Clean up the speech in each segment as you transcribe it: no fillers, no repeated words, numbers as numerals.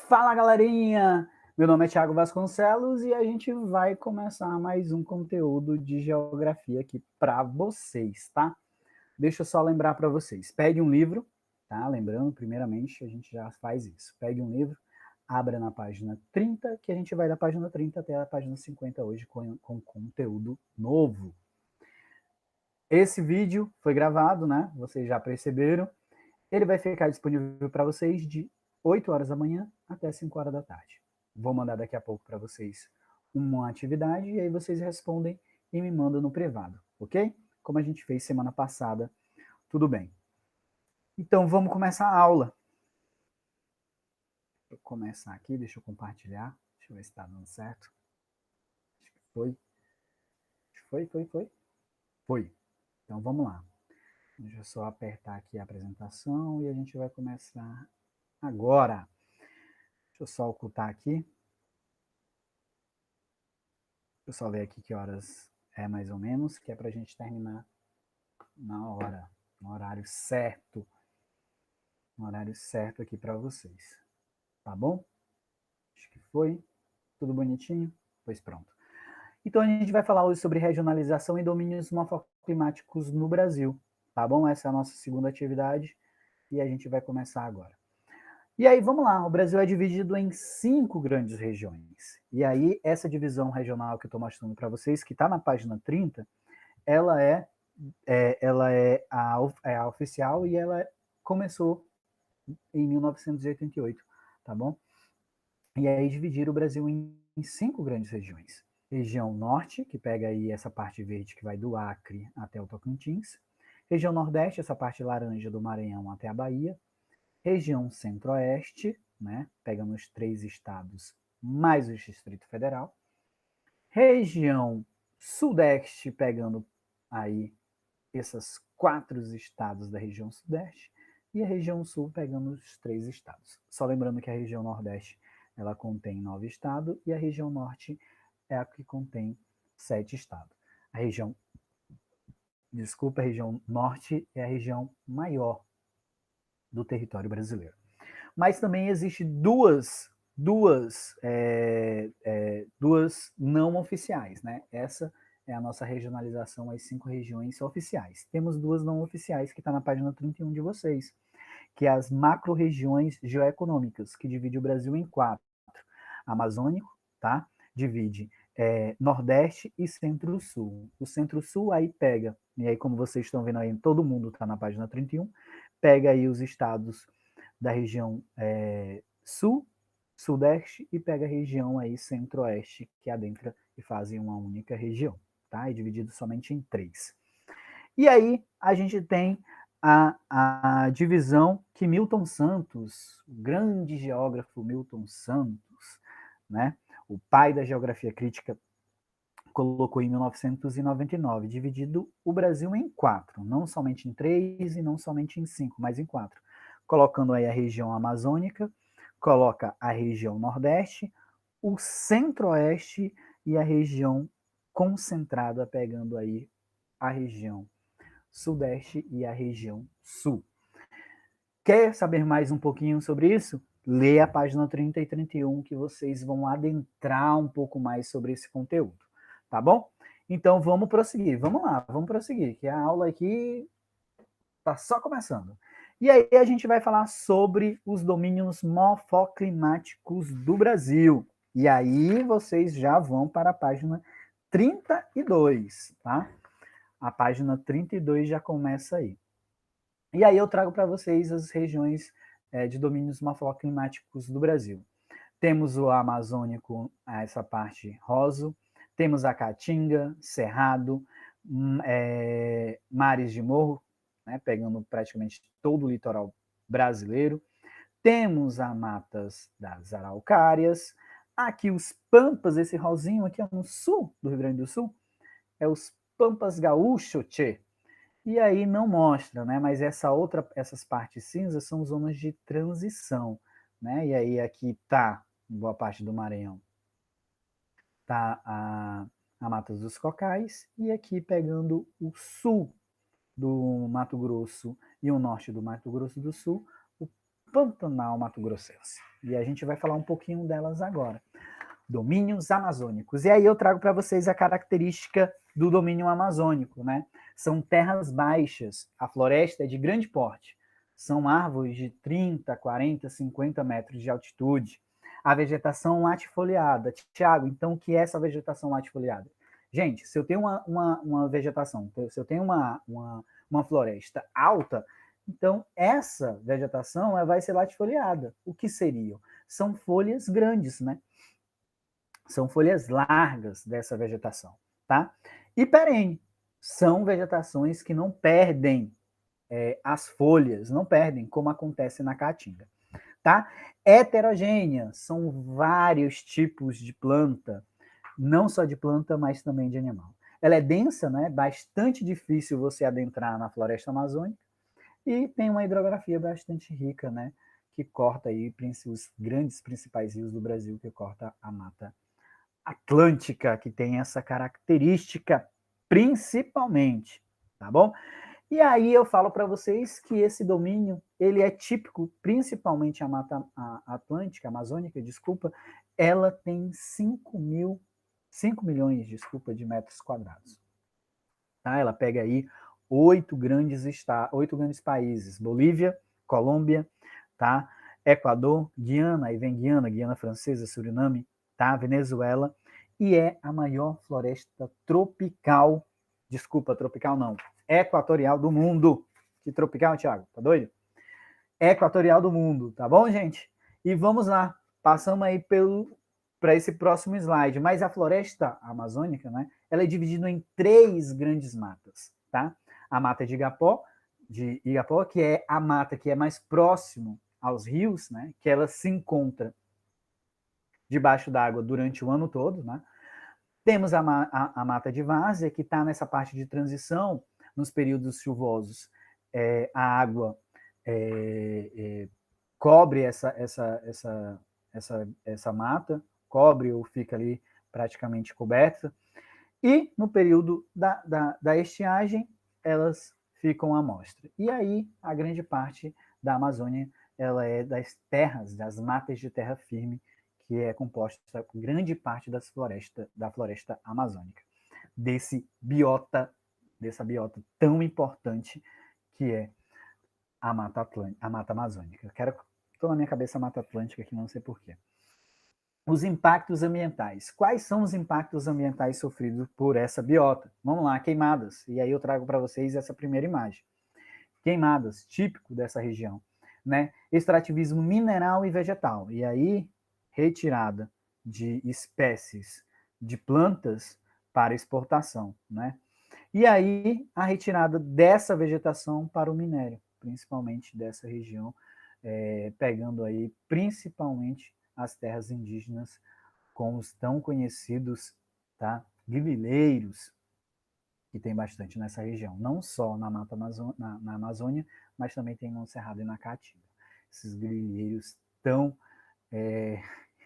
Fala, galerinha! Meu nome é Thiago Vasconcelos e a gente vai começar mais um conteúdo de geografia aqui para vocês, tá? Deixa eu só lembrar para vocês. Pegue um livro, tá? Lembrando, primeiramente, a gente já faz isso. Pegue um livro, abra na página 30, que a gente vai da página 30 até a página 50 hoje com conteúdo novo. Esse vídeo foi gravado, né? Vocês já perceberam. Ele vai ficar disponível para vocês de 8 horas da manhã até 5 horas da tarde. Vou mandar daqui a pouco para vocês uma atividade e aí vocês respondem e me mandam no privado, ok? Como a gente fez semana passada, tudo bem. Então vamos começar a aula. Vou começar aqui, deixa eu compartilhar. Deixa eu ver se está dando certo. Acho que foi. Foi. Então vamos lá. Deixa eu só apertar aqui a apresentação e a gente vai começar agora. Deixa eu só ocultar aqui. Deixa eu só ver aqui que horas é mais ou menos, que é para a gente terminar na hora, no horário certo. No horário certo aqui para vocês. Tá bom? Acho que foi. Tudo bonitinho? Pois pronto. Então a gente vai falar hoje sobre regionalização e domínios morfoclimáticos no Brasil. Tá bom? Essa é a nossa segunda atividade e a gente vai começar agora. E aí, vamos lá, o Brasil é dividido em 5 grandes regiões. E aí, essa divisão regional que eu estou mostrando para vocês, que está na página 30, ela é a oficial e ela começou em 1988, tá bom? E aí dividiram o Brasil em 5 grandes regiões. Região Norte, que pega aí essa parte verde que vai do Acre até o Tocantins. Região Nordeste, essa parte laranja do Maranhão até a Bahia. Região Centro-Oeste, né, pegando os 3 estados mais o Distrito Federal. Região Sudeste, pegando aí esses 4 estados da região Sudeste, e a região Sul pegando os 3 estados. Só lembrando que a região Nordeste ela contém 9 estados e a região Norte é a que contém 7 estados. A região Norte é a região maior do território brasileiro. Mas também existe duas não oficiais, né? Essa é a nossa regionalização, as 5 regiões oficiais. Temos 2 não oficiais que está na página 31 de vocês, que é as macro-regiões geoeconômicas, que divide o Brasil em 4. Amazônico, tá? Divide Nordeste e Centro-Sul. O Centro-Sul aí pega, e aí como vocês estão vendo aí, todo mundo está na página 31, pega aí os estados da região Sul, Sudeste e pega a região aí Centro-Oeste, que adentra e fazem uma única região, tá? É dividido somente em 3. E aí a gente tem a divisão que Milton Santos, o grande geógrafo Milton Santos, né, o pai da geografia crítica, colocou em 1999, dividido o Brasil em 4, não somente em 3 e não somente em 5, mas em 4, colocando aí a região amazônica, coloca a região Nordeste, o Centro-Oeste e a região concentrada, pegando aí a região Sudeste e a região Sul. Quer saber mais um pouquinho sobre isso? Lê a página 30 e 31 que vocês vão adentrar um pouco mais sobre esse conteúdo, tá bom? Então vamos prosseguir, vamos lá, vamos prosseguir, que a aula aqui está só começando. E aí a gente vai falar sobre os domínios morfoclimáticos do Brasil. E aí vocês já vão para a página 32, tá? A página 32 já começa aí. E aí eu trago para vocês as regiões de domínios morfoclimáticos do Brasil. Temos o Amazônico, essa parte rosa, temos a Caatinga, Cerrado, mares de morro, né, pegando praticamente todo o litoral brasileiro. Temos as matas das araucárias, aqui os pampas, esse rosinho aqui no sul do Rio Grande do Sul, é os pampas gaúcho, tchê. E aí não mostra, né? Mas essas partes cinzas são zonas de transição, né? E aí aqui tá, em boa parte do Maranhão, tá a Mata dos Cocais, e aqui pegando o sul do Mato Grosso e o norte do Mato Grosso do Sul, Pantanal Mato-Grossense. E a gente vai falar um pouquinho delas agora. Domínios amazônicos. E aí eu trago para vocês a característica do domínio amazônico, né? São terras baixas, a floresta é de grande porte, são árvores de 30, 40, 50 metros de altitude. A vegetação latifoliada. Tiago, então o que é essa vegetação latifoliada? Gente, se eu tenho uma vegetação, se eu tenho uma floresta alta, então essa vegetação vai ser latifoliada. O que seriam? São folhas grandes, né? São folhas largas dessa vegetação, tá? E perene, são vegetações que não perdem as folhas, não perdem, como acontece na caatinga, tá? Heterogênea, são vários tipos de planta, não só de planta, mas também de animal. Ela é densa, né? Bastante difícil você adentrar na floresta amazônica e tem uma hidrografia bastante rica, né? Que corta aí os grandes principais rios do Brasil, que corta a Mata Atlântica, que tem essa característica principalmente, tá bom? E aí eu falo para vocês que esse domínio, ele é típico, principalmente a Mata Atlântica, Amazônica, desculpa, ela tem 5 milhões, desculpa, de metros quadrados. Tá? Ela pega aí 8 grandes países, Bolívia, Colômbia, tá? Equador, Guiana, aí vem Guiana, Guiana Francesa, Suriname, tá? Venezuela, e é a maior floresta tropical, desculpa, tropical não, equatorial do mundo. Que tropical, Thiago? Tá doido? Equatorial do mundo, tá bom, gente? E vamos lá, passamos aí para esse próximo slide. Mas a floresta amazônica, né? Ela é dividida em 3 grandes matas, tá? A mata de Igapó, que é a mata que é mais próximo aos rios, né? Que ela se encontra debaixo d'água durante o ano todo, né? Temos a mata de várzea, que está nessa parte de transição, nos períodos chuvosos, a água cobre essa mata, cobre ou fica ali praticamente coberta, e no período da estiagem, elas ficam à mostra. E aí, a grande parte da Amazônia, ela é das terras, das matas de terra firme, que é composta por grande parte da floresta amazônica, dessa biota tão importante que é a Mata Amazônica. Estou na minha cabeça a Mata Atlântica aqui, não sei porquê. Os impactos ambientais. Quais são os impactos ambientais sofridos por essa biota? Vamos lá, queimadas. E aí eu trago para vocês essa primeira imagem. Queimadas, típico dessa região. Né? Extrativismo mineral e vegetal. E aí, retirada de espécies de plantas para exportação. Né? E aí, a retirada dessa vegetação para o minério, principalmente dessa região, pegando aí principalmente as terras indígenas com os tão conhecidos, tá, grileiros, que tem bastante nessa região, não só na na Amazônia, mas também tem no Cerrado e na Caatinga. Esses grileiros tão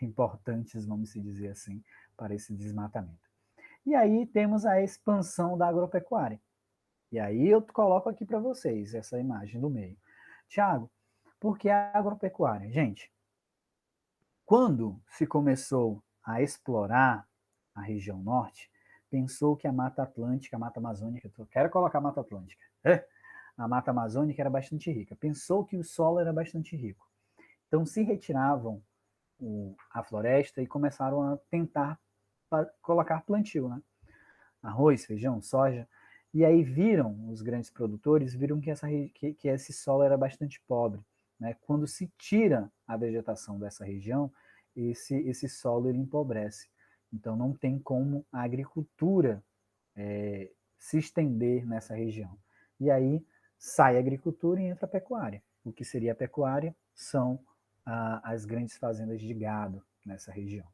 importantes, vamos dizer assim, para esse desmatamento. E aí temos a expansão da agropecuária. E aí eu coloco aqui para vocês essa imagem do meio. Tiago, por que a agropecuária? Gente, quando se começou a explorar a região norte, pensou que a Mata Atlântica, a Mata Amazônica, eu quero colocar a Mata Atlântica, a Mata Amazônica era bastante rica. Pensou que o solo era bastante rico. Então se retiravam a floresta e começaram a tentar colocar plantio, né? Arroz, feijão, soja. E aí viram, os grandes produtores, viram que esse solo era bastante pobre. Né? Quando se tira a vegetação dessa região, esse solo ele empobrece. Então não tem como a agricultura se estender nessa região. E aí sai a agricultura e entra a pecuária. O que seria a pecuária são as grandes fazendas de gado nessa região.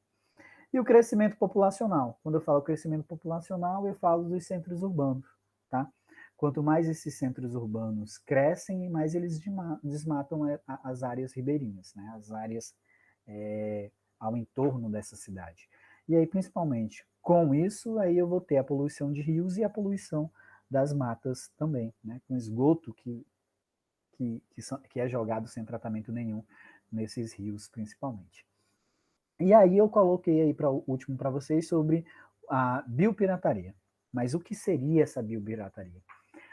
E o crescimento populacional. Quando eu falo crescimento populacional, eu falo dos centros urbanos. Tá? Quanto mais esses centros urbanos crescem, mais eles desmatam as áreas ribeirinhas, né? As áreas ao entorno dessa cidade. E aí, principalmente, com isso, aí eu vou ter a poluição de rios e a poluição das matas também, né? Com esgoto que que é jogado sem tratamento nenhum nesses rios, principalmente. E aí eu coloquei aí para o último para vocês sobre a biopirataria. Mas o que seria essa biopirataria?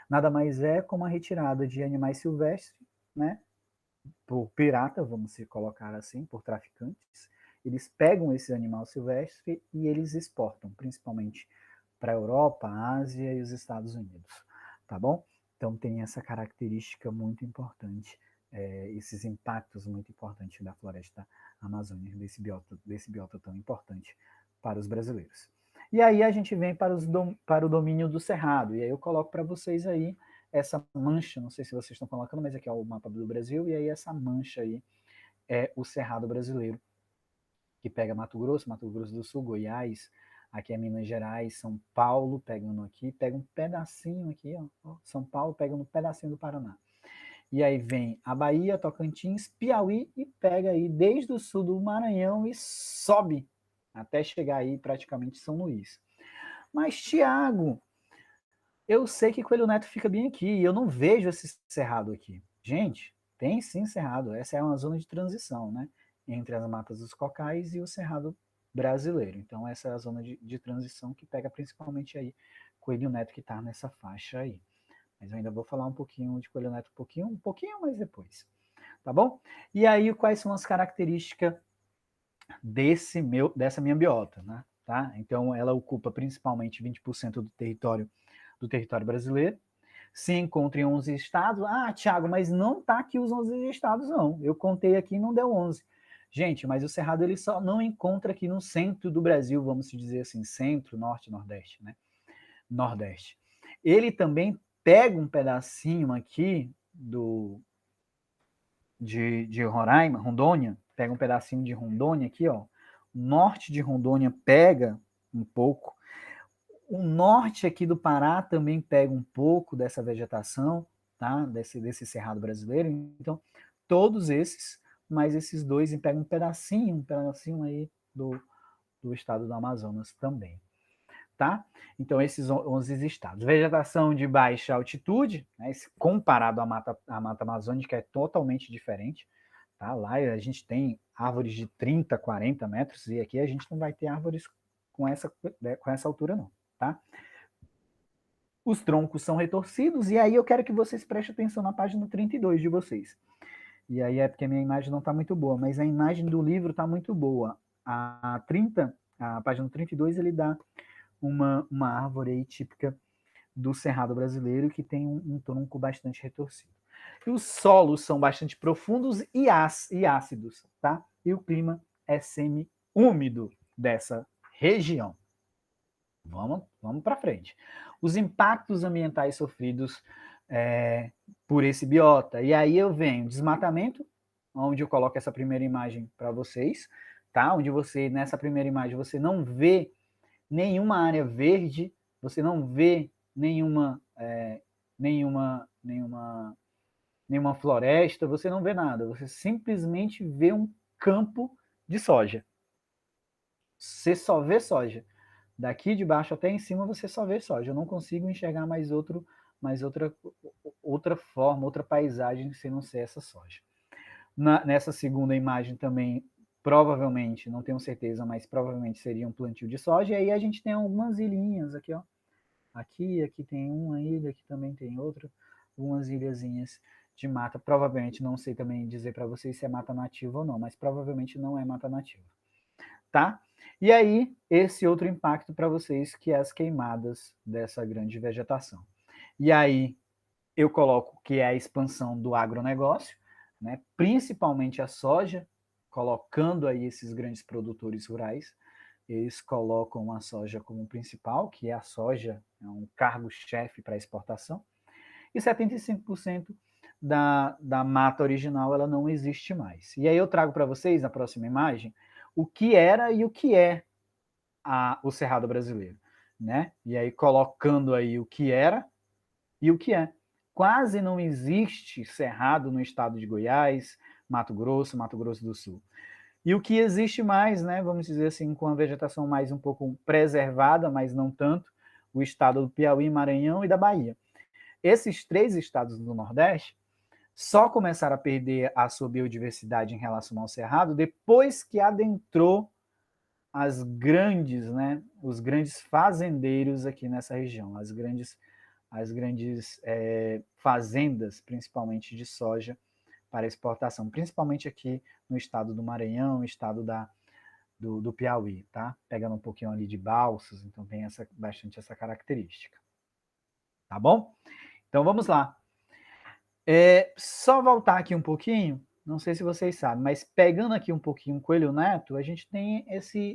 Nada mais é como a retirada de animais silvestres, né, por pirata, vamos se colocar assim, por traficantes. Eles pegam esse animal silvestre e eles exportam, principalmente para a Europa, a Ásia e os Estados Unidos, tá bom? Então tem essa característica muito importante, esses impactos muito importantes da floresta amazônica, desse biota tão importante para os brasileiros. E aí a gente vem para o domínio do cerrado, e aí eu coloco para vocês aí essa mancha, não sei se vocês estão colocando, mas aqui é o mapa do Brasil, e aí essa mancha aí é o cerrado brasileiro, que pega Mato Grosso do Sul, Goiás, aqui é Minas Gerais, São Paulo, pegando aqui, pega um pedacinho aqui, ó, São Paulo pega um pedacinho do Paraná. E aí vem a Bahia, Tocantins, Piauí e pega aí desde o sul do Maranhão e sobe até chegar aí praticamente São Luís. Mas, Tiago, eu sei que Coelho Neto fica bem aqui e eu não vejo esse cerrado aqui. Gente, tem sim cerrado. Essa é uma zona de transição, né? Entre as matas dos cocais e o cerrado brasileiro. Então, essa é a zona de transição que pega principalmente aí Coelho Neto, que está nessa faixa aí. Mas eu ainda vou falar um pouquinho de Coelho Neto, um pouquinho mais depois. Tá bom? E aí, quais são as características dessa minha biota, né? Tá? Então, ela ocupa principalmente 20% do território brasileiro, se encontra em 11 estados. Ah, Thiago, mas não está aqui os 11 estados, não. Eu contei aqui e não deu 11. Gente, mas o Cerrado ele só não encontra aqui no centro do Brasil, vamos dizer assim, centro, norte, nordeste, né? Nordeste. Ele também pega um pedacinho aqui de Roraima, Rondônia, pega um pedacinho de Rondônia aqui, ó. O norte de Rondônia pega um pouco. O norte aqui do Pará também pega um pouco dessa vegetação, tá? Desse cerrado brasileiro. Então, todos esses, mas esses dois pegam um pedacinho aí do estado do Amazonas também, tá? Então, esses 11 estados. Vegetação de baixa altitude, né? Comparado à mata amazônica, é totalmente diferente, tá? Lá a gente tem árvores de 30, 40 metros, e aqui a gente não vai ter árvores com essa altura, não, tá? Os troncos são retorcidos, e aí eu quero que vocês prestem atenção na página 32 de vocês. E aí é porque a minha imagem não está muito boa, mas a imagem do livro está muito boa. A página 32, ele dá uma árvore aí típica do Cerrado brasileiro, que tem um tronco bastante retorcido. E os solos são bastante profundos e ácidos, tá? E o clima é semi-úmido dessa região. Vamos para frente. Os impactos ambientais sofridos por esse biota. E aí eu venho desmatamento, onde eu coloco essa primeira imagem para vocês, tá? Onde você, nessa primeira imagem, você não vê nenhuma área verde, você não vê nenhuma floresta, você não vê nada, você simplesmente vê um campo de soja. Você só vê soja. Daqui de baixo até em cima você só vê soja. Eu não consigo enxergar mais outra forma, outra paisagem se não ser essa soja. Nessa segunda imagem também, provavelmente, não tenho certeza, mas provavelmente seria um plantio de soja. E aí a gente tem algumas ilhinhas aqui, ó. Aqui tem uma ilha, aqui também tem outra, algumas ilhazinhas de mata. Provavelmente, não sei também dizer para vocês se é mata nativa ou não, mas provavelmente não é mata nativa, tá? E aí, esse outro impacto para vocês, que é as queimadas dessa grande vegetação. E aí, eu coloco que é a expansão do agronegócio, né? Principalmente a soja, colocando aí esses grandes produtores rurais, eles colocam a soja como principal, que é a soja, é um cargo-chefe para exportação, e 75% da mata original ela não existe mais. E aí eu trago para vocês, na próxima imagem, o que era e o que é o Cerrado brasileiro, né? E aí colocando aí o que era e o que é. Quase não existe cerrado no estado de Goiás, Mato Grosso do Sul. E o que existe mais, né, vamos dizer assim, com a vegetação mais um pouco preservada, mas não tanto, o estado do Piauí, Maranhão e da Bahia. Esses 3 estados do Nordeste, só começaram a perder a sua biodiversidade em relação ao cerrado depois que adentrou as grandes, né, os grandes fazendeiros aqui nessa região, as grandes fazendas, principalmente de soja para exportação, principalmente aqui no estado do Maranhão, estado do Piauí, tá? Pegando um pouquinho ali de Balsas, então tem bastante essa característica. Tá bom? Então vamos lá. Só voltar aqui um pouquinho, não sei se vocês sabem, mas pegando aqui um pouquinho o coelho neto, a gente tem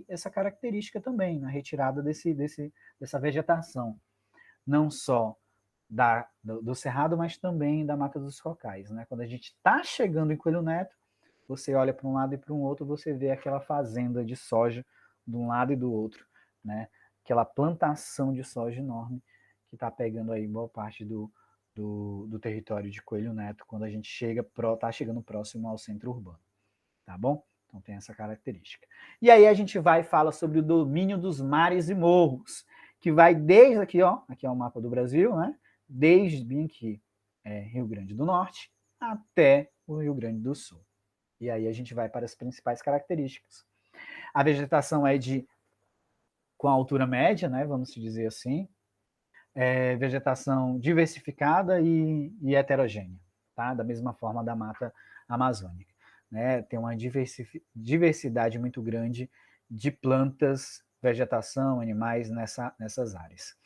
essa característica também na retirada dessa vegetação, não só do cerrado, mas também da mata dos cocais, né? Quando a gente está chegando em coelho neto, você olha para um lado e para um outro, você vê aquela fazenda de soja de um lado e do outro, né? Aquela plantação de soja enorme que está pegando aí boa parte do território de Coelho Neto quando a gente está chegando próximo ao centro urbano, tá bom? Então tem essa característica. E aí a gente vai e fala sobre o domínio dos mares e morros, que vai desde aqui, ó, aqui é o mapa do Brasil, né? Desde bem aqui, Rio Grande do Norte, até o Rio Grande do Sul. E aí a gente vai para as principais características. A vegetação é com altura média, né, vamos dizer assim, vegetação diversificada e heterogênea, tá? Da mesma forma da mata amazônica. Né? Tem uma diversidade muito grande de plantas, vegetação, animais nessas áreas.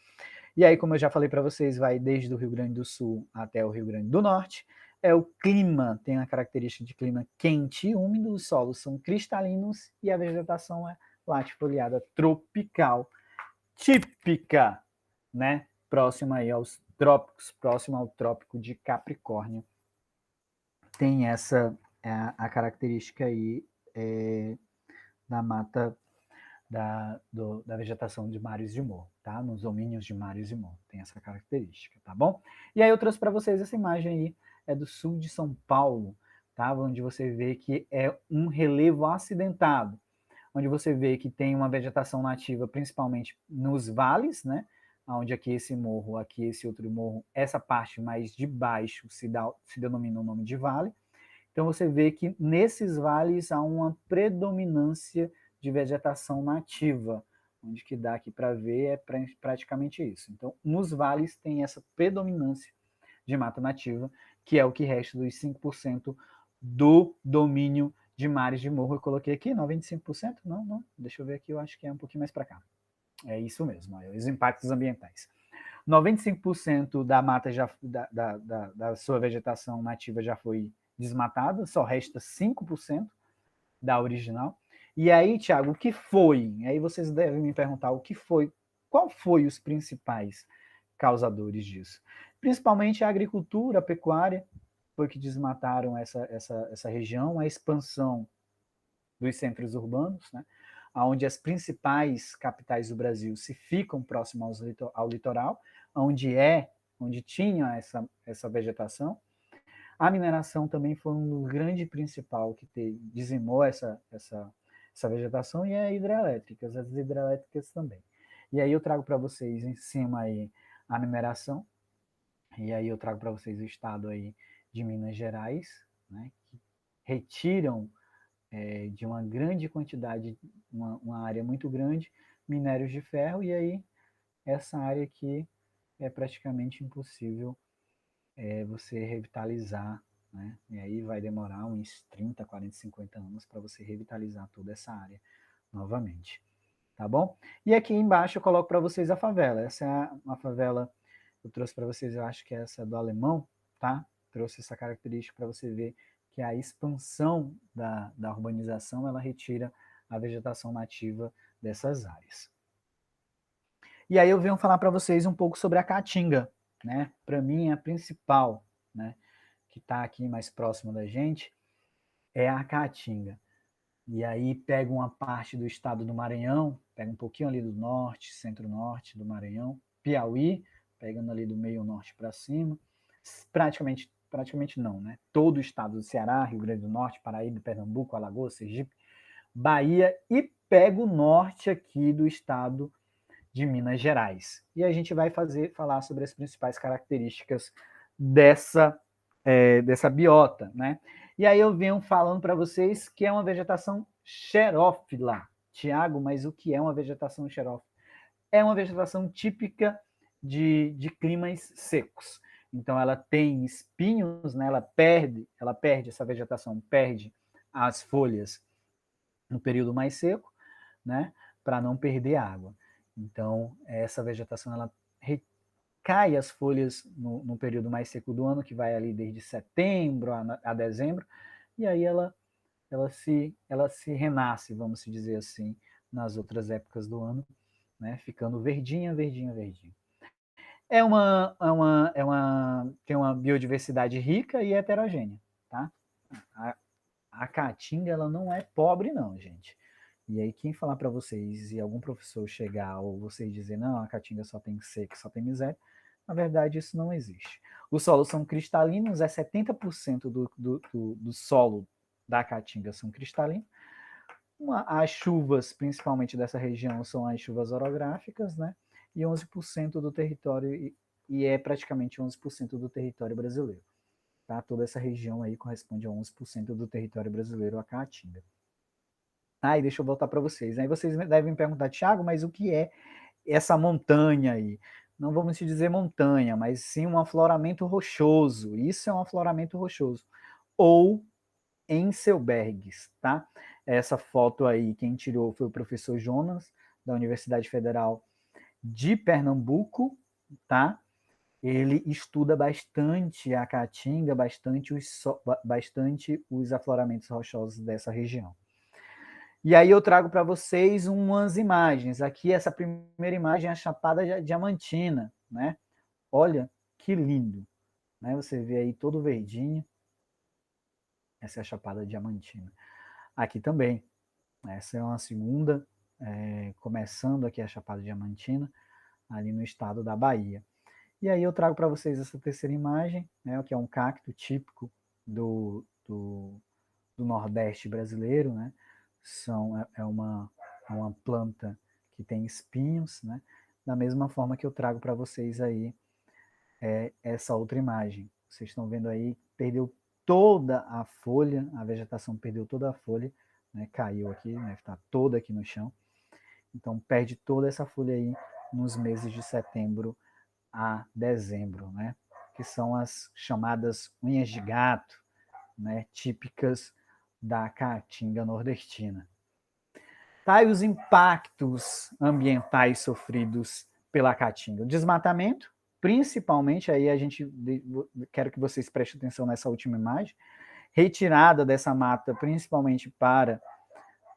E aí, como eu já falei para vocês, vai desde o Rio Grande do Sul até o Rio Grande do Norte. O clima tem a característica de clima quente e úmido, os solos são cristalinos e a vegetação é latifoliada tropical, típica, né? Próxima aí aos trópicos, próximo ao trópico de Capricórnio. Tem essa a característica aí da mata da vegetação de mares de morro, tá? Nos domínios de mares de morro, tem essa característica, tá bom? E aí eu trouxe para vocês essa imagem aí, do sul de São Paulo, tá? Onde você vê que é um relevo acidentado, onde você vê que tem uma vegetação nativa, principalmente nos vales, né? Onde aqui esse morro, aqui esse outro morro, essa parte mais de baixo se denomina o nome de vale. Então você vê que nesses vales há uma predominância de vegetação nativa, onde que dá aqui para ver é praticamente isso. Então, nos vales tem essa predominância de mata nativa, que é o que resta dos 5% do domínio de mares de morro. Eu coloquei aqui 95%? Não, deixa eu ver aqui, eu acho que é um pouquinho mais para cá. É isso mesmo, os impactos ambientais. 95% da mata da sua vegetação nativa já foi desmatada, só resta 5% da original. E aí, Tiago, o que foi? Aí vocês devem me perguntar o que foi, qual foi os principais causadores disso? Principalmente a agricultura, a pecuária, foi que desmataram essa região, a expansão dos centros urbanos, né? Onde as principais capitais do Brasil se ficam próximas ao litoral, onde tinha essa vegetação. A mineração também foi um grande principal que dizimou essa vegetação, e as hidrelétricas também. E aí eu trago para vocês em cima aí a mineração, e aí eu trago para vocês o estado aí de Minas Gerais, né, que retiram de uma grande quantidade, uma área muito grande, minérios de ferro, e aí essa área aqui é praticamente impossível você revitalizar, né? E aí vai demorar uns 30, 40, 50 anos para você revitalizar toda essa área novamente, tá bom? E aqui embaixo eu coloco para vocês a favela. Essa é uma favela, eu trouxe para vocês, eu acho que é essa do Alemão, tá? Trouxe essa característica para você ver que a expansão da urbanização, ela retira a vegetação nativa dessas áreas. E aí eu venho falar para vocês um pouco sobre a caatinga, né? Para mim, a principal, né, que está aqui mais próximo da gente, é a caatinga. E aí pega uma parte do estado do Maranhão, pega um pouquinho ali do norte, centro-norte do Maranhão, Piauí, pegando ali do meio norte para cima, praticamente não, né? Todo o estado do Ceará, Rio Grande do Norte, Paraíba, Pernambuco, Alagoas, Sergipe, Bahia, e pega o norte aqui do estado de Minas Gerais. E a gente vai falar sobre as principais características dessa dessa biota, né? E aí eu venho falando para vocês que é uma vegetação xerófila. Tiago, mas o que é uma vegetação xerófila? É uma vegetação típica de climas secos. Então ela tem espinhos, né? Ela perde essa vegetação, perde as folhas no período mais seco, né? Para não perder água. Então essa vegetação ela cai as folhas no período mais seco do ano, que vai ali desde setembro a dezembro, e aí ela se renasce, vamos dizer assim, nas outras épocas do ano, né, ficando verdinha, verdinha, verdinha. Tem uma biodiversidade rica e heterogênea, tá? A caatinga, ela não é pobre não, gente. E aí quem falar para vocês e algum professor chegar ou vocês dizer, não, a caatinga só tem seco, só tem miséria, na verdade isso não existe. Os solos são cristalinos, 70% do solo da caatinga são cristalinos. As chuvas, principalmente dessa região, são as chuvas orográficas, né? E 11% do território, e é praticamente 11% do território brasileiro. Tá? Toda essa região aí corresponde a 11% do território brasileiro, a caatinga. E deixa eu voltar para vocês. Aí vocês devem me perguntar, Thiago, mas o que é essa montanha aí? Não vamos te dizer montanha, mas sim um afloramento rochoso. Isso é um afloramento rochoso. Ou Enselbergs, tá? Essa foto aí, quem tirou foi o professor Jonas, da Universidade Federal de Pernambuco, tá? Ele estuda bastante a caatinga, bastante os afloramentos rochosos dessa região. E aí eu trago para vocês umas imagens. Aqui, essa primeira imagem é a Chapada Diamantina, né? Olha que lindo, né? Você vê aí todo verdinho. Essa é a Chapada Diamantina. Aqui também. Essa é uma segunda, começando aqui a Chapada Diamantina, ali no estado da Bahia. E aí eu trago para vocês essa terceira imagem, né, que é um cacto típico do Nordeste brasileiro, né? É uma planta que tem espinhos, né? Da mesma forma que eu trago para vocês aí essa outra imagem. Vocês estão vendo aí, perdeu toda a folha, a vegetação perdeu toda a folha, né? Caiu aqui, né? Está toda aqui no chão. Então perde toda essa folha aí nos meses de setembro a dezembro, né? Que são as chamadas unhas de gato, né? Típicas da caatinga nordestina. Tá, e os impactos ambientais sofridos pela caatinga? O desmatamento, principalmente, aí quero que vocês prestem atenção nessa última imagem, retirada dessa mata, principalmente para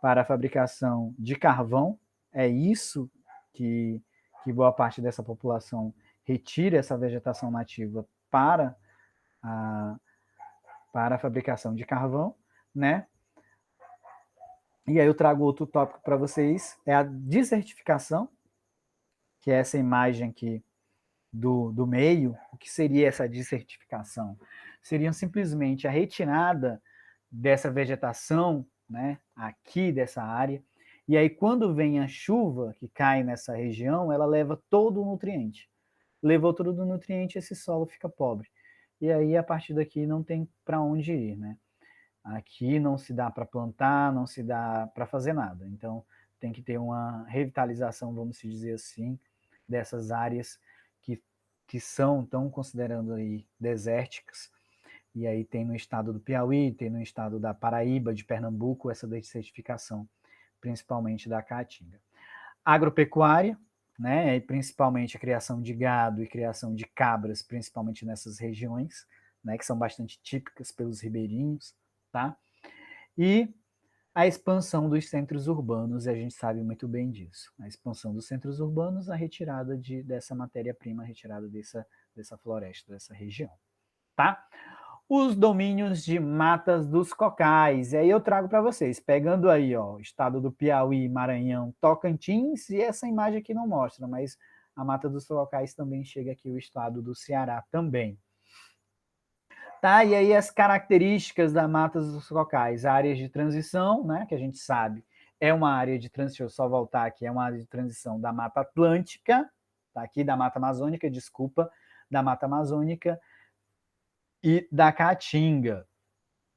a fabricação de carvão, é isso que boa parte dessa população retira essa vegetação nativa a, para a fabricação de carvão, né? E aí eu trago outro tópico para vocês, é a desertificação, que é essa imagem aqui do meio. O que seria essa desertificação? Seria simplesmente a retirada dessa vegetação, né, aqui dessa área, e aí quando vem a chuva que cai nessa região, ela leva todo o nutriente. Levou todo o nutriente, esse solo fica pobre. E aí, a partir daqui, não tem para onde ir, né? Aqui não se dá para plantar, não se dá para fazer nada. Então, tem que ter uma revitalização, vamos dizer assim, dessas áreas que estão considerando aí desérticas. E aí tem no estado do Piauí, tem no estado da Paraíba, de Pernambuco, essa desertificação, principalmente da caatinga. Agropecuária, né, e principalmente a criação de gado e criação de cabras, principalmente nessas regiões, né, que são bastante típicas pelos ribeirinhos, tá? E a expansão dos centros urbanos, e a gente sabe muito bem disso. A expansão dos centros urbanos, a retirada dessa matéria-prima, a retirada dessa floresta, dessa região, tá? Os domínios de matas dos cocais. E aí eu trago para vocês, pegando aí, ó, estado do Piauí, Maranhão, Tocantins, e essa imagem aqui não mostra, mas a mata dos cocais também chega aqui, o estado do Ceará também. Tá, e aí as características da mata dos cocais, áreas de transição, né, que a gente sabe, é uma área de transição, deixa eu só voltar aqui, é uma área de transição da Mata Atlântica, tá aqui, da Mata Amazônica, desculpa, da Mata Amazônica, e da Caatinga.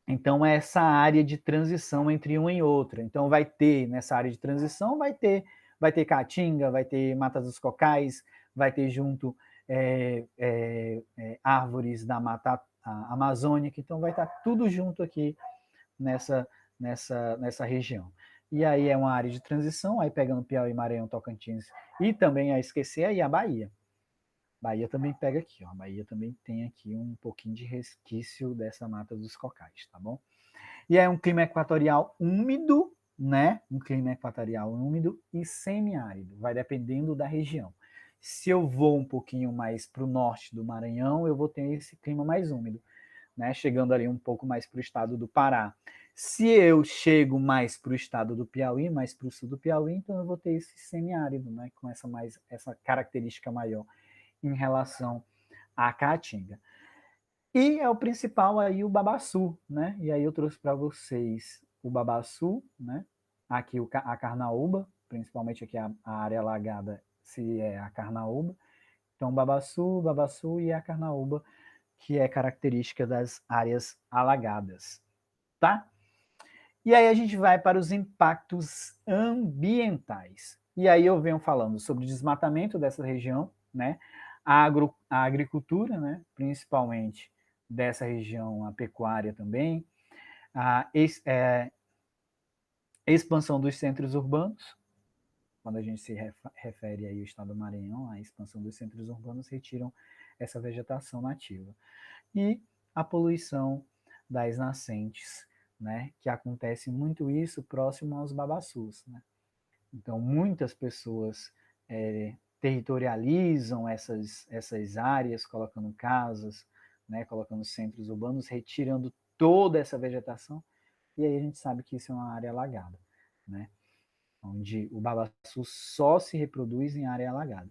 Então, é essa área de transição entre uma e outra. Então, vai ter, nessa área de transição, vai ter Caatinga, vai ter Mata dos Cocais, vai ter junto árvores da Mata Amazônica. Então, vai estar tudo junto aqui nessa região. E aí é uma área de transição, aí pegando Piauí, Maranhão, Tocantins e também a esquecer aí a Bahia. Bahia também pega aqui, ó. Bahia também tem aqui um pouquinho de resquício dessa Mata dos Cocais, tá bom? E é um clima equatorial úmido, né? Um clima equatorial úmido e semiárido, vai dependendo da região. Se eu vou um pouquinho mais para o norte do Maranhão, eu vou ter esse clima mais úmido, né? Chegando ali um pouco mais para o estado do Pará. Se eu chego mais para o estado do Piauí, mais para o sul do Piauí, então eu vou ter esse semiárido, né? Com essa característica maior em relação à Caatinga. E é o principal aí o babaçu, né? E aí eu trouxe para vocês o babaçu, né? Aqui a carnaúba, principalmente aqui a área alagada, se é a carnaúba. Então, babaçu e a carnaúba, que é característica das áreas alagadas, tá? E aí a gente vai para os impactos ambientais. E aí eu venho falando sobre o desmatamento dessa região, né? A agricultura, né? Principalmente dessa região, a pecuária também, a expansão dos centros urbanos, quando a gente se refere aí ao estado do Maranhão, a expansão dos centros urbanos retiram essa vegetação nativa. E a poluição das nascentes, né, que acontece muito isso próximo aos babaçus, né? Então, muitas pessoas territorializam essas áreas, colocando casas, né, colocando centros urbanos, retirando toda essa vegetação, e aí a gente sabe que isso é uma área alagada, né? Onde o babaçu só se reproduz em área alagada.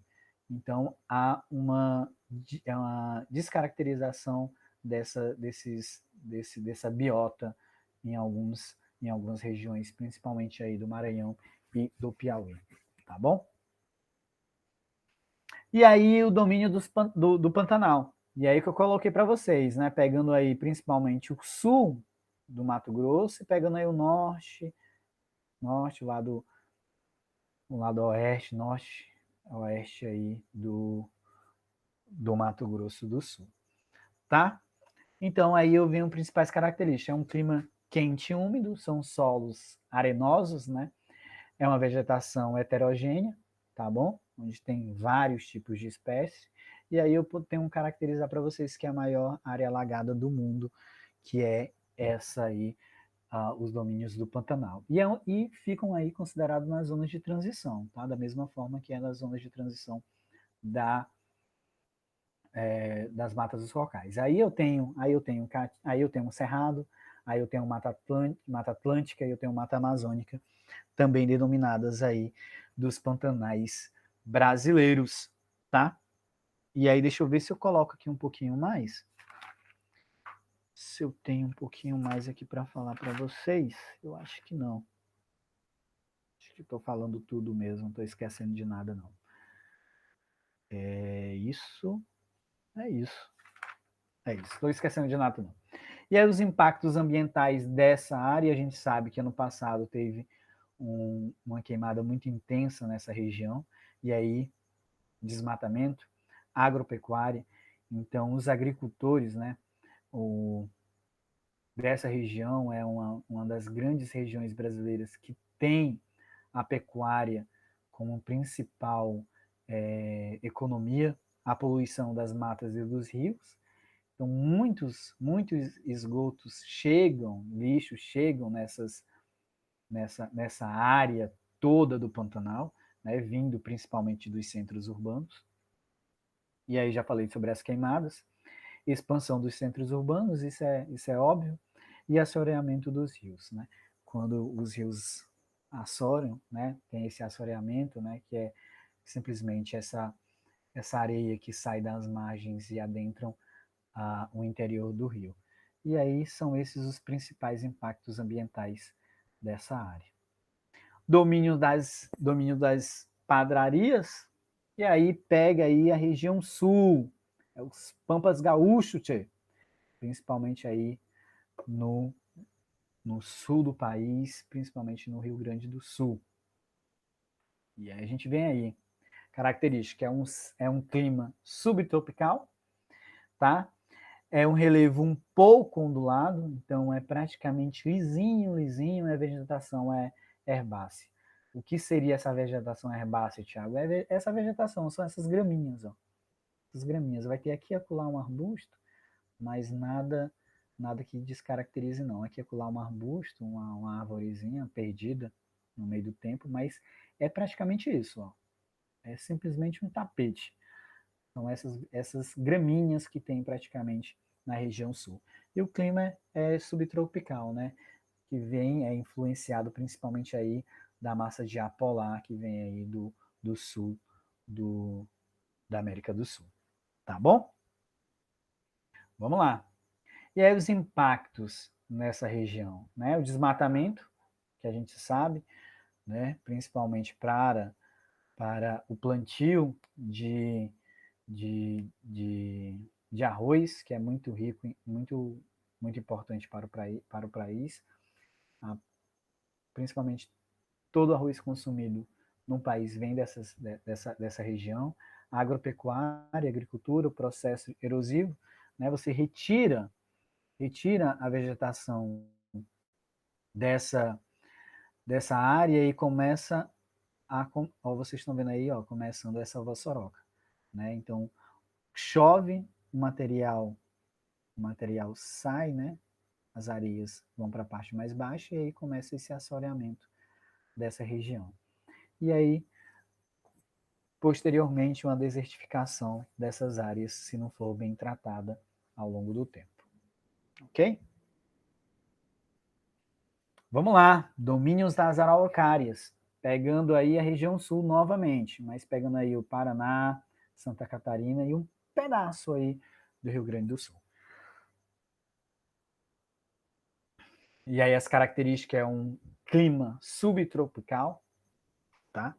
Então, há uma descaracterização dessa biota em algumas regiões, principalmente aí do Maranhão e do Piauí, tá bom? E aí o domínio do Pantanal. E aí que eu coloquei para vocês, né? Pegando aí principalmente o sul do Mato Grosso e pegando aí o norte o lado oeste, norte, oeste aí do Mato Grosso do Sul, tá? Então aí eu venho principais características. É um clima quente e úmido, são solos arenosos, né? É uma vegetação heterogênea, tá bom? Onde tem vários tipos de espécies. E aí eu tenho que caracterizar para vocês que é a maior área alagada do mundo, que é essa aí, os domínios do Pantanal. E ficam aí considerados nas zonas de transição, tá? Da mesma forma que é nas zonas de transição das matas dos cocais. Aí eu tenho um cerrado, aí eu tenho mata atlântica e eu tenho mata amazônica, também denominadas aí dos pantanais brasileiros, tá? E aí deixa eu ver se eu coloco aqui um pouquinho mais. Se eu tenho um pouquinho mais aqui para falar para vocês, eu acho que não. Acho que estou falando tudo mesmo, não estou esquecendo de nada não. É isso. Estou esquecendo de nada não. E aí os impactos ambientais dessa área, a gente sabe que ano passado teve uma queimada muito intensa nessa região, e aí desmatamento, agropecuária. Então, os agricultores, né, dessa região é uma das grandes regiões brasileiras que tem a pecuária como principal economia, a poluição das matas e dos rios. Então, muitos esgotos lixos chegam nessa área toda do Pantanal, né, vindo principalmente dos centros urbanos. E aí já falei sobre as queimadas, expansão dos centros urbanos, isso é óbvio, e assoreamento dos rios, né? Quando os rios assoram, né, tem esse assoreamento, né, que é simplesmente essa areia que sai das margens e adentram o interior do rio. E aí são esses os principais impactos ambientais dessa área. Domínio das padrarias, e aí pega aí a região sul, é os Pampas Gaúchos, tchê. principalmente aí no sul do país, principalmente no Rio Grande do Sul. E aí a gente vem aí, característica, é um clima subtropical, tá? É um relevo um pouco ondulado, então é praticamente lisinho, lisinho, e a vegetação é herbácea. O que seria essa vegetação herbácea, Thiago? Essa vegetação, são essas graminhas, ó. Essas graminhas. Vai ter aqui e acolá um arbusto, mas nada que descaracterize, não. Aqui e acolá um arbusto, uma arvorezinha perdida no meio do tempo, mas é praticamente isso, ó. É simplesmente um tapete. São essas graminhas que tem praticamente na região sul. E o clima é subtropical, né? Que é influenciado principalmente aí da massa de ar polar que vem aí do sul da América do Sul. Tá bom? Vamos lá. E aí os impactos nessa região, né? O desmatamento, que a gente sabe, né? Principalmente para o plantio de arroz, que é muito rico, muito importante para o país, principalmente todo arroz consumido no país vem dessa região. A agropecuária, agricultura, o processo erosivo, né? Você retira a vegetação dessa, dessa área e começa ó, vocês estão vendo aí, ó, começando essa vossoroca, né? Então, chove, o material sai, né? As areias vão para a parte mais baixa e aí começa esse assoreamento dessa região. E aí, posteriormente, uma desertificação dessas áreas, se não for bem tratada ao longo do tempo. Ok? Vamos lá, domínios das araucárias, pegando aí a região sul novamente, mas pegando aí o Paraná, Santa Catarina e um pedaço aí do Rio Grande do Sul. E aí as características é um clima subtropical, tá?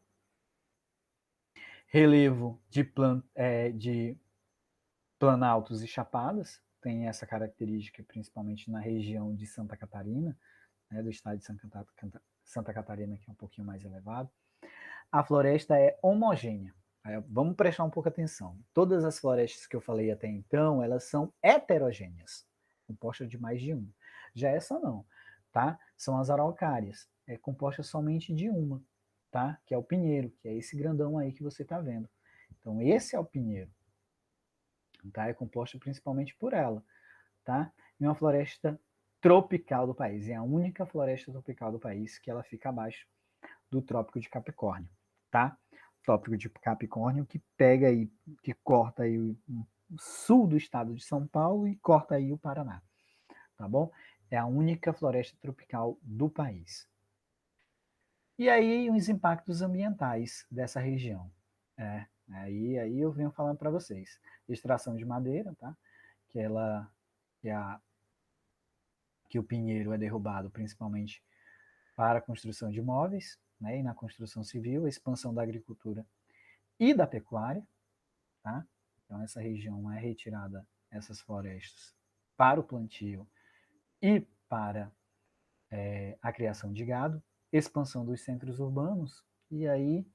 Relevo de planaltos e chapadas, tem essa característica principalmente na região de Santa Catarina, né, do estado de Santa Catarina, que é um pouquinho mais elevado. A floresta é homogênea. Vamos prestar um pouco atenção. Todas as florestas que eu falei até então, elas são heterogêneas, compostas de mais de uma. Já essa não, tá? São as araucárias, é composta somente de uma, tá? Que é o pinheiro, que é esse grandão aí que você está vendo. Então esse é o pinheiro, tá? É composta principalmente por ela, tá? E uma floresta tropical do país. É a única floresta tropical do país que ela fica abaixo do Trópico de Capricórnio, tá? Trópico de Capricórnio que pega aí, que corta aí o sul do estado de São Paulo e corta aí o Paraná, tá bom? É a única floresta tropical do país. E aí os impactos ambientais dessa região. Aí eu venho falando para vocês. Extração de madeira, tá? Que ela que o pinheiro é derrubado principalmente para a construção de imóveis, né, e na construção civil, a expansão da agricultura e da pecuária, tá? Então essa região é retirada, essas florestas, para o plantio e para a criação de gado, expansão dos centros urbanos, e aí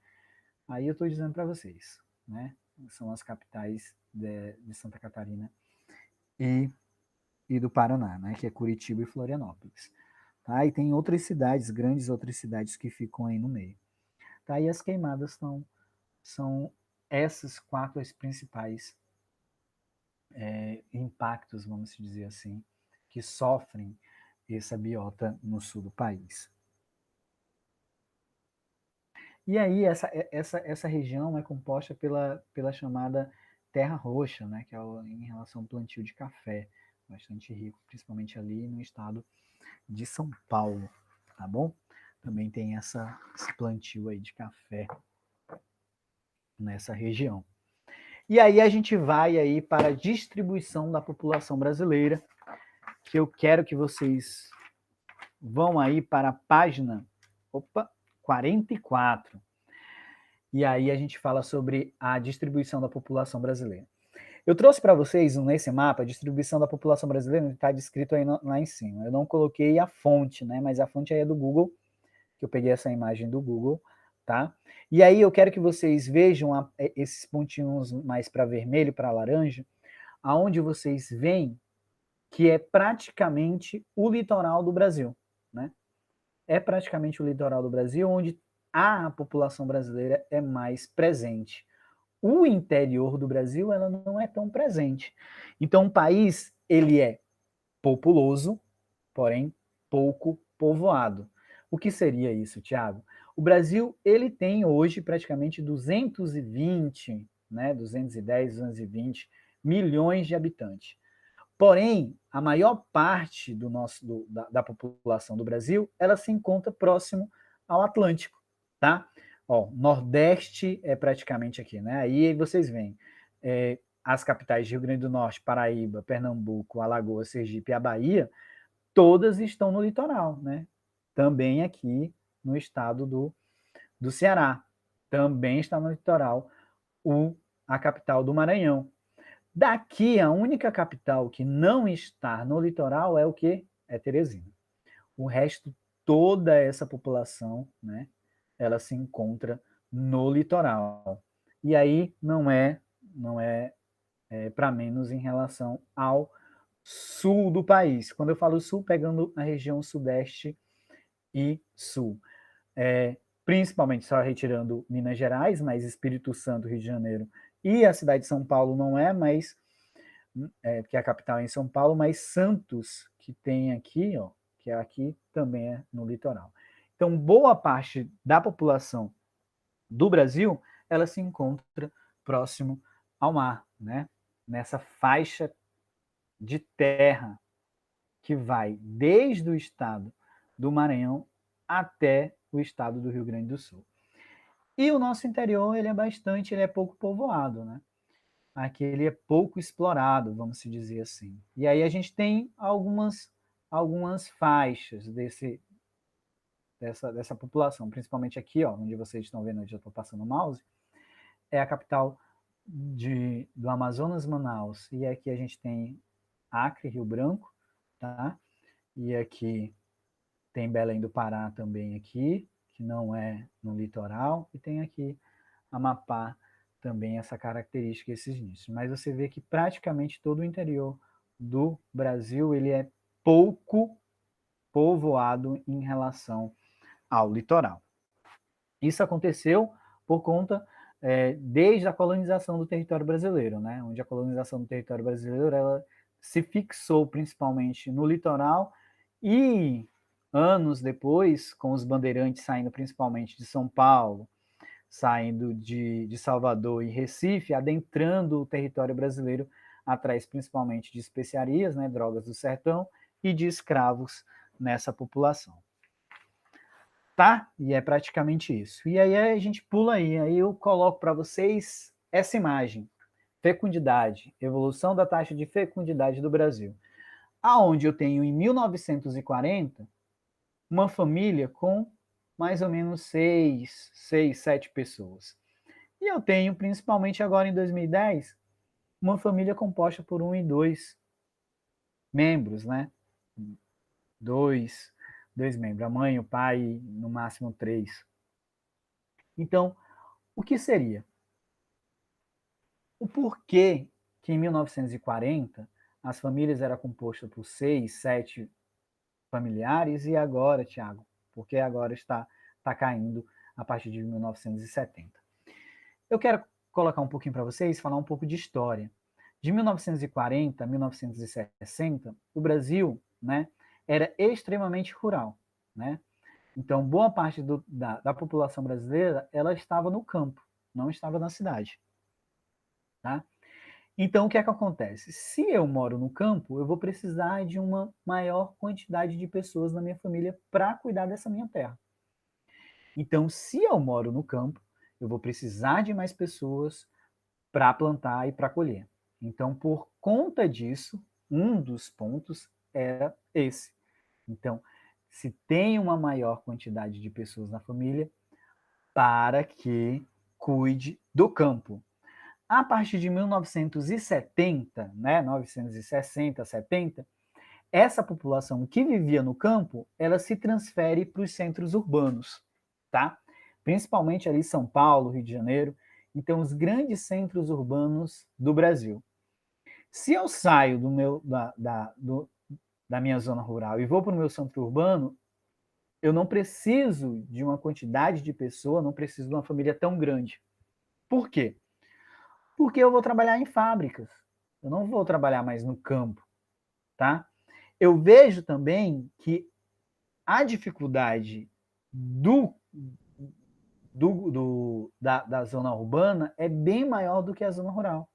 eu estou dizendo para vocês, né? São as capitais de Santa Catarina e do Paraná, né? Que é Curitiba e Florianópolis. Tá? E tem outras cidades, grandes outras cidades que ficam aí no meio. Tá? E as queimadas são essas quatro as principais impactos, vamos dizer assim, que sofrem essa biota no sul do país. E aí essa região é composta pela chamada terra roxa, né, que é em relação ao plantio de café, bastante rico, principalmente ali no estado de São Paulo, tá bom? Também tem esse plantio aí de café nessa região. E aí a gente vai aí para a distribuição da população brasileira, que eu quero que vocês vão aí para a página 44. E aí a gente fala sobre a distribuição da população brasileira. Eu trouxe para vocês nesse mapa a distribuição da população brasileira, que está descrito aí lá em cima. Eu não coloquei a fonte, né? Mas a fonte aí é do Google, que eu peguei essa imagem do Google, tá? E aí eu quero que vocês vejam esses pontinhos mais para vermelho, para laranja, aonde vocês veem que é praticamente o litoral do Brasil, né? É praticamente o litoral do Brasil onde a população brasileira é mais presente. O interior do Brasil ela não é tão presente. Então o país ele é populoso, porém pouco povoado. O que seria isso, Tiago? O Brasil ele tem hoje praticamente 220, né, 210, 220 milhões de habitantes. Porém, a maior parte da população do Brasil, ela se encontra próximo ao Atlântico, tá? Ó, Nordeste é praticamente aqui, né? Aí vocês veem as capitais de Rio Grande do Norte, Paraíba, Pernambuco, Alagoas, Sergipe e a Bahia, todas estão no litoral, né? Também aqui no estado do Ceará, também está no litoral a capital do Maranhão. Daqui, a única capital que não está no litoral é o quê? É Teresina. O resto, toda essa população, né, ela se encontra no litoral. E aí não é para menos em relação ao sul do país. Quando eu falo sul, pegando a região sudeste e sul. Principalmente só retirando Minas Gerais, mas Espírito Santo, Rio de Janeiro e a cidade de São Paulo não é, mas que é a capital é em São Paulo, mas Santos, que tem aqui, ó, que é aqui, também é no litoral. Então, boa parte da população do Brasil, ela se encontra próximo ao mar, né? Nessa faixa de terra que vai desde o estado do Maranhão até o estado do Rio Grande do Sul. E o nosso interior, ele é pouco povoado, né? Aqui ele é pouco explorado, vamos se dizer assim. E aí a gente tem algumas faixas dessa população, principalmente aqui, ó, onde vocês estão vendo, onde eu estou passando o mouse, é a capital do Amazonas, Manaus. E aqui a gente tem Acre, Rio Branco, tá? E aqui tem Belém do Pará também aqui, que não é no litoral, e tem aqui Amapá também essa característica, esses nichos. Mas você vê que praticamente todo o interior do Brasil ele é pouco povoado em relação ao litoral. Isso aconteceu por conta desde a colonização do território brasileiro, né? Onde a colonização do território brasileiro ela se fixou principalmente no litoral e anos depois, com os bandeirantes saindo principalmente de São Paulo, saindo de Salvador e Recife, adentrando o território brasileiro atrás principalmente de especiarias, né, drogas do sertão, e de escravos nessa população. Tá? E é praticamente isso. E aí a gente pula aí eu coloco para vocês essa imagem. Fecundidade, evolução da taxa de fecundidade do Brasil. Aonde eu tenho em 1940 uma família com mais ou menos 7 pessoas. E eu tenho, principalmente agora em 2010, uma família composta por 1 e 2 membros, né? Dois membros, a mãe, o pai, no máximo 3. Então, o que seria? O porquê que em 1940 as famílias eram compostas por 6, 7 familiares e agora, Tiago, porque agora está caindo a partir de 1970. Eu quero colocar um pouquinho para vocês, falar um pouco de história. De 1940 a 1960, o Brasil, né, era extremamente rural, né? Então, boa parte da população brasileira ela estava no campo, não estava na cidade. Tá? Então, o que é que acontece? Se eu moro no campo, eu vou precisar de uma maior quantidade de pessoas na minha família para cuidar dessa minha terra. Então, se eu moro no campo, eu vou precisar de mais pessoas para plantar e para colher. Então, por conta disso, um dos pontos era esse. Então, se tem uma maior quantidade de pessoas na família, para que cuide do campo. A partir de 1970, né, 960, 70, essa população que vivia no campo, ela se transfere para os centros urbanos, tá? Principalmente ali São Paulo, Rio de Janeiro, então os grandes centros urbanos do Brasil. Se eu saio da minha zona rural e vou para o meu centro urbano, eu não preciso de uma quantidade de pessoa, não preciso de uma família tão grande. Por quê? Porque eu vou trabalhar em fábricas. Eu não vou trabalhar mais no campo, tá? Eu vejo também que a dificuldade da zona urbana é bem maior do que a zona rural.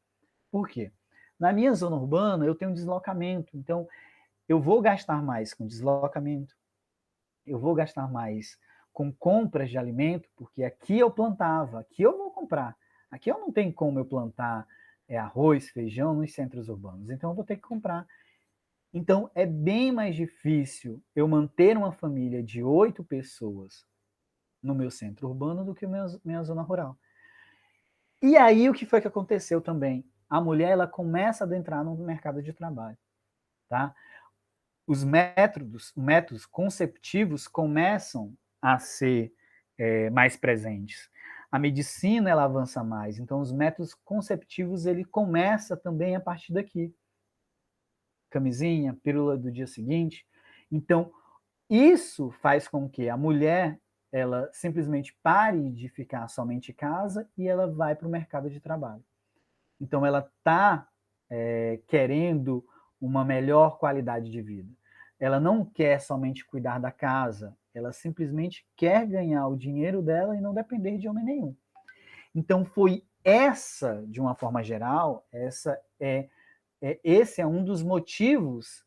Por quê? Na minha zona urbana, eu tenho deslocamento, então eu vou gastar mais com deslocamento, eu vou gastar mais com compras de alimento, porque aqui eu plantava, aqui eu vou comprar. Aqui eu não tenho como eu plantar arroz, feijão nos centros urbanos, então eu vou ter que comprar. Então é bem mais difícil eu manter uma família de 8 pessoas no meu centro urbano do que minha zona rural. E aí o que foi que aconteceu também? A mulher ela começa a adentrar no mercado de trabalho, tá? Os métodos conceptivos começam a ser mais presentes. A medicina ela avança mais, então os métodos conceptivos ele começa também a partir daqui. Camisinha, pílula do dia seguinte. Então isso faz com que a mulher ela simplesmente pare de ficar somente em casa e ela vai para o mercado de trabalho. Então ela está querendo uma melhor qualidade de vida. Ela não quer somente cuidar da casa, ela simplesmente quer ganhar o dinheiro dela e não depender de homem nenhum. Então foi essa, de uma forma geral, esse é um dos motivos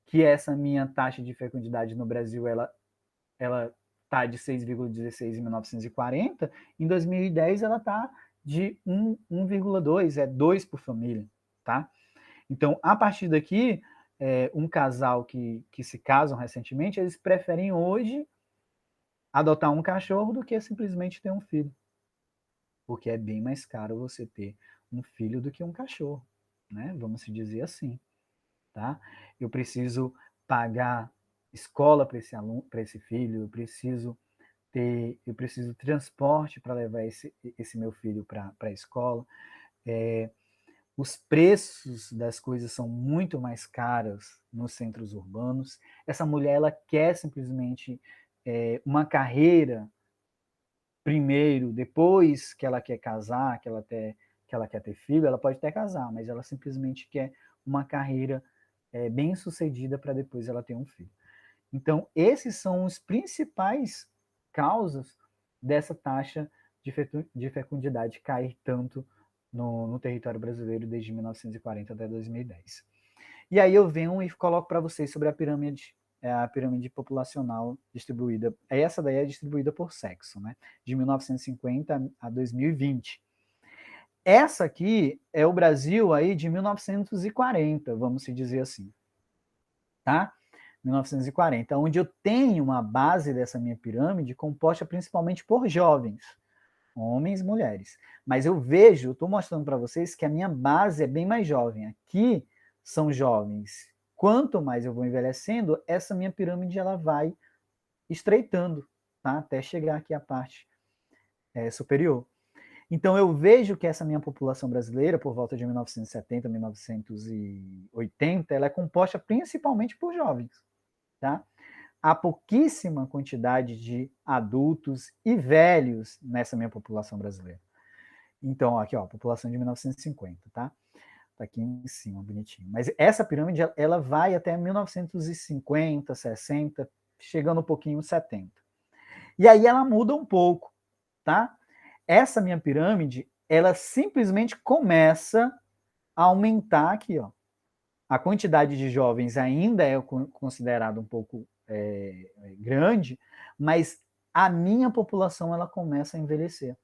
que essa minha taxa de fecundidade no Brasil ela está de 6,16 em 1940, em 2010 ela está de 1,2, 2 por família, tá? Então, a partir daqui, um casal que se casam recentemente, eles preferem hoje adotar um cachorro do que simplesmente ter um filho. Porque é bem mais caro você ter um filho do que um cachorro, né? Vamos se dizer assim, tá? Eu preciso pagar escola para esse aluno, para esse filho, eu preciso transporte para levar esse meu filho para a escola. Os preços das coisas são muito mais caros nos centros urbanos. Essa mulher ela quer simplesmente uma carreira primeiro, depois que ela quer casar, que ela quer ter filho, ela pode até casar, mas ela simplesmente quer uma carreira bem sucedida para depois ela ter um filho. Então, esses são os principais causas dessa taxa de fecundidade cair tanto no território brasileiro desde 1940 até 2010. E aí eu venho e coloco para vocês sobre a pirâmide populacional distribuída. Essa daí é distribuída por sexo, né? De 1950 a 2020. Essa aqui é o Brasil aí de 1940, vamos se dizer assim, tá? 1940, onde eu tenho uma base dessa minha pirâmide composta principalmente por jovens, homens e mulheres. Mas eu vejo, estou mostrando para vocês que a minha base é bem mais jovem. Aqui são jovens. Quanto mais eu vou envelhecendo, essa minha pirâmide ela vai estreitando, tá? Até chegar aqui à parte superior. Então eu vejo que essa minha população brasileira, por volta de 1970, 1980, ela é composta principalmente por jovens, tá? Há pouquíssima quantidade de adultos e velhos nessa minha população brasileira. Então, aqui, ó, população de 1950, tá? Tá aqui em cima, bonitinho. Mas essa pirâmide, ela vai até 1950, 60, chegando um pouquinho 70. E aí ela muda um pouco, tá? Essa minha pirâmide, ela simplesmente começa a aumentar aqui, ó. A quantidade de jovens ainda é considerada um pouco grande, mas a minha população ela começa a envelhecer,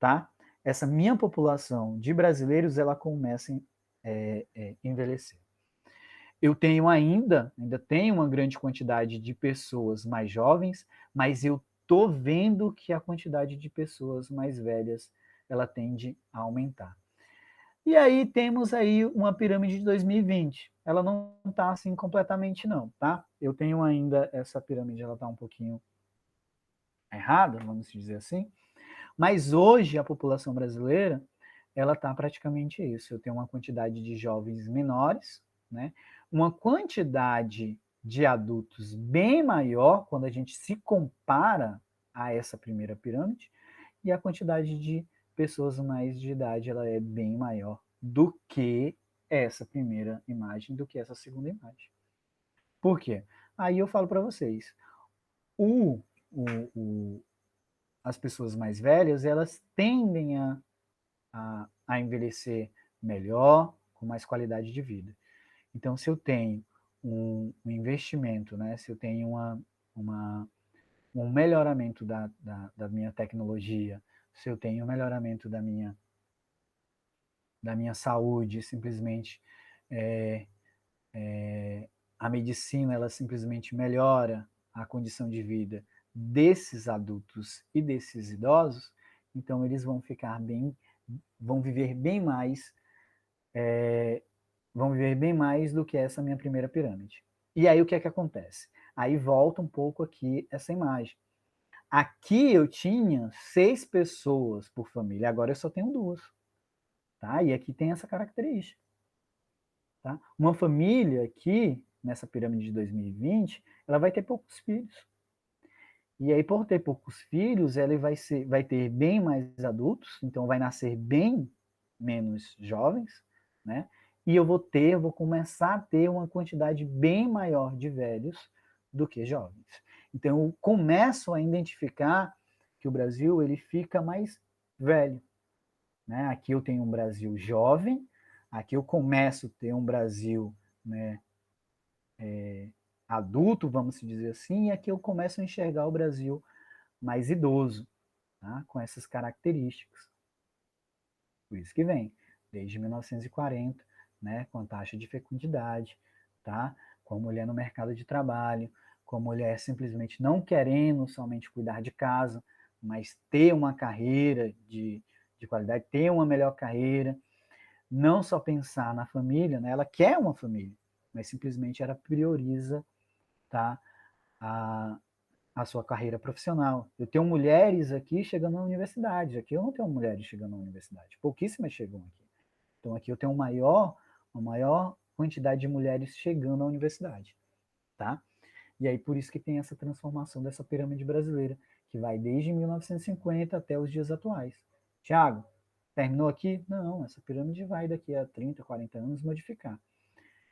tá? Essa minha população de brasileiros ela começa a envelhecer. Eu tenho ainda tenho uma grande quantidade de pessoas mais jovens, mas eu tô vendo que a quantidade de pessoas mais velhas ela tende a aumentar. E aí temos aí uma pirâmide de 2020. Ela não está assim completamente não, tá? Eu tenho ainda essa pirâmide, ela está um pouquinho errada, vamos dizer assim. Mas hoje a população brasileira, ela está praticamente isso. Eu tenho uma quantidade de jovens menores, né? Uma quantidade de adultos bem maior quando a gente se compara a essa primeira pirâmide, e a quantidade de pessoas mais de idade ela é bem maior do que essa primeira imagem, do que essa segunda imagem. Por quê? Aí eu falo para vocês, o, o, as pessoas mais velhas, elas tendem a envelhecer melhor, com mais qualidade de vida. Então, se eu tenho um investimento, né, se eu tenho um melhoramento da minha tecnologia, se eu tenho um melhoramento da minha saúde, simplesmente a medicina ela simplesmente melhora a condição de vida desses adultos e desses idosos, então eles vão ficar bem, vão viver bem mais, vão viver bem mais do que essa minha primeira pirâmide. E aí o que é que acontece? Aí volta um pouco aqui essa imagem. Aqui eu tinha 6 pessoas por família, agora eu só tenho 2. Tá? E aqui tem essa característica. Tá? Uma família aqui, nessa pirâmide de 2020, ela vai ter poucos filhos. E aí, por ter poucos filhos, ela vai ter bem mais adultos, então vai nascer bem menos jovens, né? E eu vou começar a ter uma quantidade bem maior de velhos do que jovens. Então, eu começo a identificar que o Brasil ele fica mais velho, né? Aqui eu tenho um Brasil jovem, aqui eu começo a ter um Brasil, né, adulto, vamos dizer assim, e aqui eu começo a enxergar o Brasil mais idoso, tá? Com essas características. Por isso que vem, desde 1940, né, com a taxa de fecundidade, tá? Com a mulher no mercado de trabalho, com a mulher simplesmente não querendo somente cuidar de casa, mas ter uma carreira de qualidade, ter uma melhor carreira, não só pensar na família, né? Ela quer uma família, mas simplesmente ela prioriza, tá? A, a sua carreira profissional. Eu tenho mulheres aqui chegando na universidade. Aqui eu não tenho mulheres chegando na universidade. Pouquíssimas chegam aqui. Então aqui eu tenho uma maior quantidade de mulheres chegando à universidade, tá? E aí por isso que tem essa transformação dessa pirâmide brasileira, que vai desde 1950 até os dias atuais. Tiago, terminou aqui? Não, essa pirâmide vai daqui a 30, 40 anos modificar.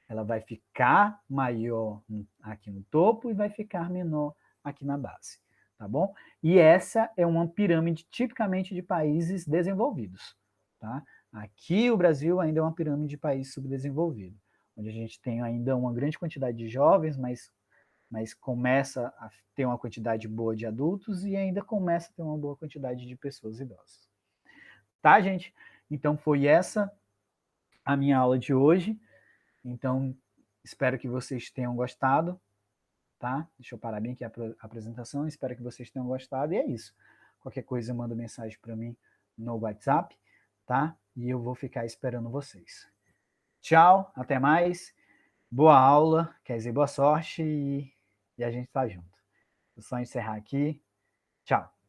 Ela vai ficar maior aqui no topo e vai ficar menor aqui na base, tá bom? E essa é uma pirâmide tipicamente de países desenvolvidos, tá? Aqui o Brasil ainda é uma pirâmide de país subdesenvolvido, onde a gente tem ainda uma grande quantidade de jovens, mas começa a ter uma quantidade boa de adultos e ainda começa a ter uma boa quantidade de pessoas idosas. Tá, gente? Então foi essa a minha aula de hoje. Então, espero que vocês tenham gostado, tá? Deixa eu parar bem aqui a apresentação. Espero que vocês tenham gostado. E é isso. Qualquer coisa, manda mensagem para mim no WhatsApp, tá? E eu vou ficar esperando vocês. Tchau, até mais. Boa aula, quer dizer, boa sorte e a gente tá junto. Vou só encerrar aqui. Tchau.